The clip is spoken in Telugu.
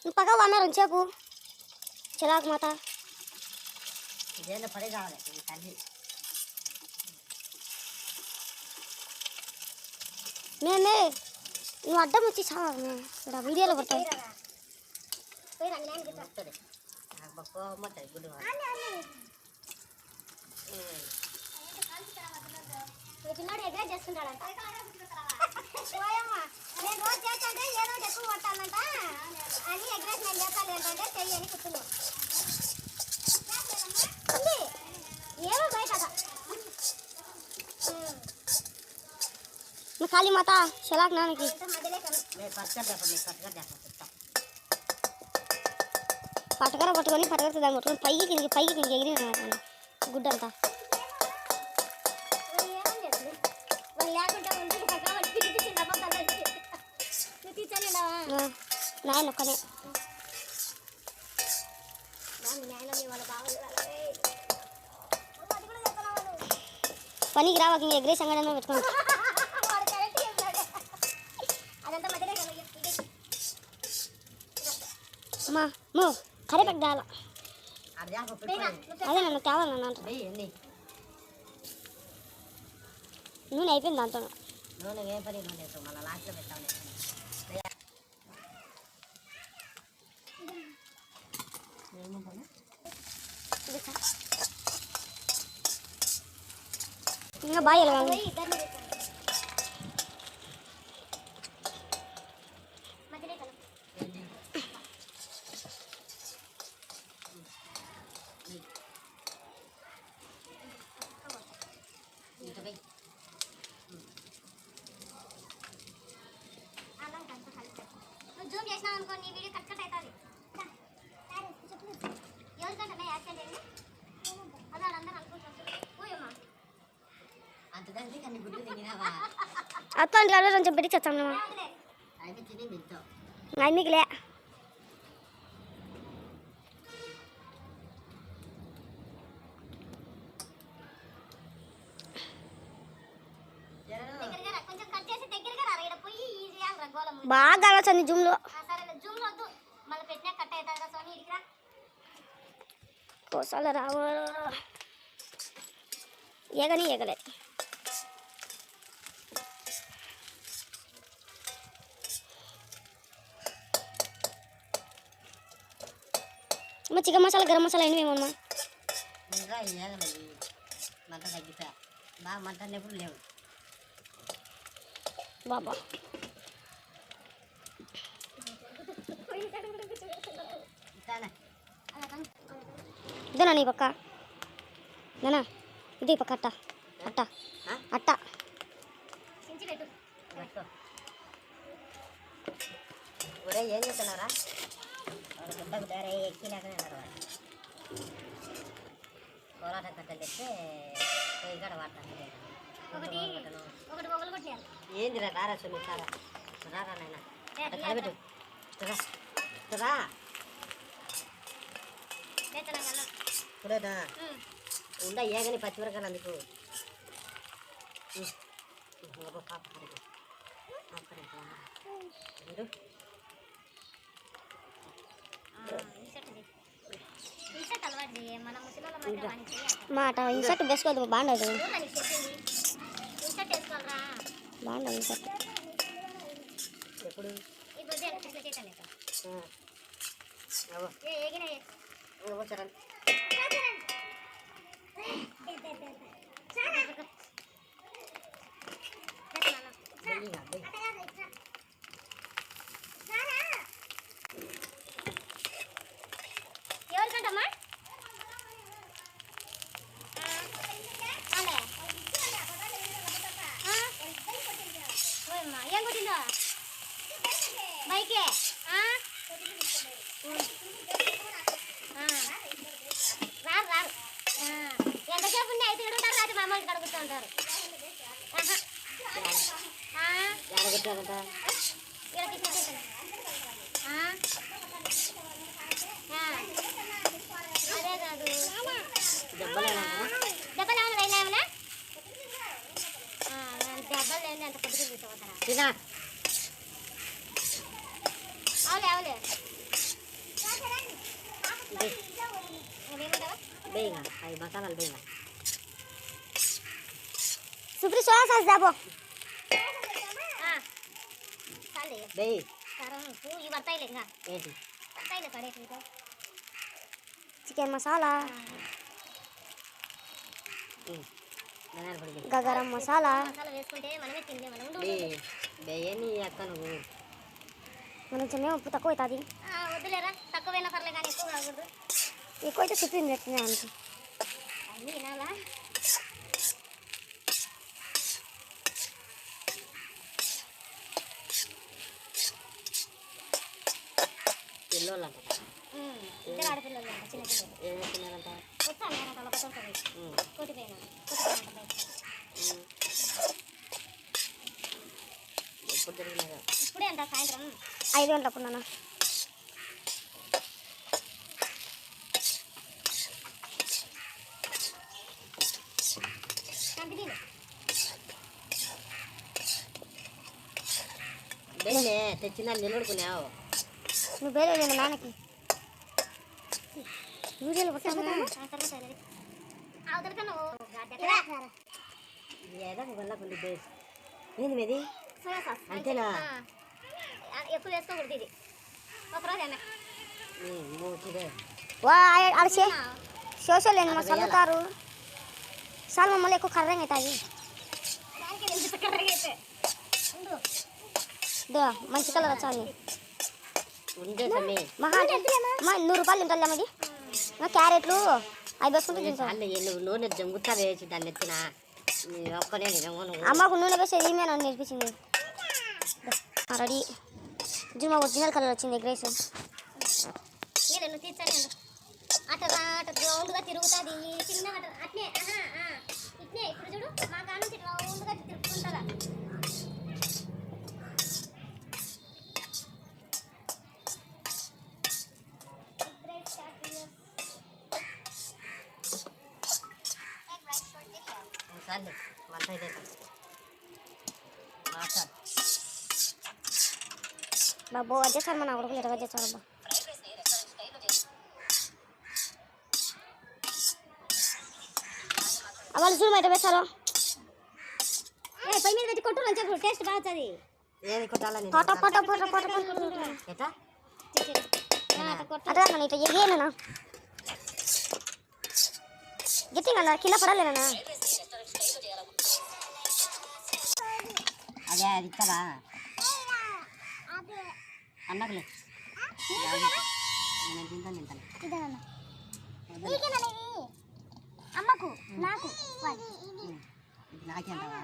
నువ్వు పక్క వన్నారు ఉంచేపు చిరాకు మాత పడే కావాలి తల్లి మేమే నువ్వు అడ్డం వచ్చి చాలు ఇక్కడ వీడియోలో పడతావు పిల్లాడు ఎగ్రెస్ చేసుకుంటాడంట నేను రోజు చేస్తాంటే ఏదో ఎక్కువ కొట్టాలంట అని ఎగ్రెస్ నేను చేస్తాను ఏంటంటే చెయ్యి అని కూర్చున్నాను ఏమో బయట ఖాళీ మాత చలాక్ నాన్నకి పటకర పట్టుకొని పటకర దాన్ని కొట్టుకొని పైకి కిందికి ఎగిరి గుడ్డంతా నాయన ఒక్కనే పనికి రావాకి ఎగ్రే సంగడంలో పెట్టుకోండి అమ్మా మో కరేపాకు దాలా అదే నన్ను తేవాలన్నా నూనె అయిపోయింది దాంతో నూనె ఏ పని నూనె మళ్ళీ లాస్ట్లో పెట్టాలి ఇంకా బాగా జూమ్ చేసినాం అనుకో నీ వీడియో కట్ అవుతుంది ఎవరికంటే యాక్సిడెంట్ అదే వాళ్ళందరూ అనుకుంటున్నారు పోయమ్మా అంతదండి కానీ గుడ్డు తిన్నావా అత్తండి అలా కొంచెం పెట్టి చేస్తాం అవి తిని తింటావు అది మీకులే బాగా ఆలోచండి జూమ్లో కోసాల రావ ఎగని ఎగలే అమ్మ చికెన్ మసాలా గరం మసాలా అయినవేమమ్మా ఇంకా ఏగలేదు మంట తగ్గిపోయా బాగా మంట ఎప్పుడు లేవు బాబా ఇదేనా నీ పక్క నేనా ఇది పక్క అట్ట అట్ట అట్ట ఒరే ఏం చెప్తున్నారా గుడ్డకు దారే ఎక్కినాకనే కోలాట కట్టలు తెస్తే ఇక్కడ వాడతాను ఏందిరా రారా సుమి సారా రారా నాయన కలబెట్టు రా ఇప్పుడేనా ఉండ ఏగని పచ్చిమిరకాయలు అందుకు మాట ఇన్సర్ట్ వేసుకోదు బాగుండదు బాగుండదు ఇన్సర్ట్ ఎప్పుడు ఎవరికంటమ్మా ఏం కొట్టిందో బైకే రారు రారు ఎంతసేపు ఉంది అయితే ఉంటారు రాత్రి మా అమ్మకి కడుగుతూ ఉంటారు అదే కాదు దెబ్బలు ఏమైనా అయినా దెబ్బలు లేని అంత పొద్దుకు తీసుకుపోతారా బేగా అవి మసాలాలు బేగా సుప్రీ సోయా సాస్ దాబో బే ఏంటి చికెన్ మసాలా ధనియాల పొడి బే. గరం మసాలా బేయని అక్క నువ్వు మనం చిన్న ఉప్పు తక్కువ అవుతుంది వద్దులేరా తక్కువైనా పర్లే కానీ ఎక్కువ కాకూడదు ఎక్కువ అయితే సుప్రీం పెట్టినా అనుకో అన్నీ వినాలా పిల్లోళ్ళు అంట ఇద్దరు ఆడపిల్లలు అంట చిన్న పిల్లలు ఏం తిన్నారంట వచ్చాను నేను అలా పట్టుకుంటుంది కొట్టిపోయినా ఎప్పుడు జరిగినాగా ఇప్పుడే అంట సాయంత్రం 5 గంటలప్పుడు నాన్న కంపెనీలు బేనే తెచ్చిన నిలబడుకున్నావు నువ్వు వేరే మా నాన్నకి వీడియోలు పట్టాను అవతల కన్నా ఏదో వెళ్ళకుండా బేస్ ఏంది మీది సోయా సాస్ అంతేనా ఎక్కువ వేసుకోకూడదు ఇది ఒకరోజు అన్న మూతిదే వా ఆడ సోషల్ లేని మా చదువుతారు సార్ మమ్మల్ని ఎక్కువ కర్రంగా అవుతాయి దో మంచి కలర్ వచ్చాలి ఉండే సమీ మహా మా 100 రూపాయలు తింటాలి అమ్మది క్యారెట్లు 5 వేసుకుంటూ తింటాం అల్ల నువ్వు నూనె జంగుతా వేసి దాన్ని ఎత్తిన ఒక్కనే నువ్వు అమ్మకు నూనె వేసి ఏమే నన్ను నేర్పించింది రెడీ జుమా ఒరిజినల్ కలర్ వచ్చింది ఎగ్ రైస్ నేను నువ్వు తీర్చాను అటు రౌండ్గా తిరుగుతుంది చిన్నగా అట్నే ఇట్నే ఇప్పుడు చూడు మా కాడ నుంచి రౌండ్గా తిరుగుతుంటుందా చాలు వంట అయితే మాట్లాడు బాబు వచ్చేసారు మన కొడుకులు ఎక్కడ వచ్చేసారు అబ్బా వాళ్ళు చూడు బయట వేస్తారు పై మీద పెట్టి కొట్టు అని చెప్పు టేస్ట్ బాగా వస్తుంది ఏది కొట్టాలని పొట పొట పొట పొట ఎట్లా అట్లా ఇట్లా ఏనా గట్టిగా అన్నారు కింద పడలేనా అదే అది ఇస్తావా అన్నకులే నేను తింటాను అమ్మకు నాకు నాకేంటావా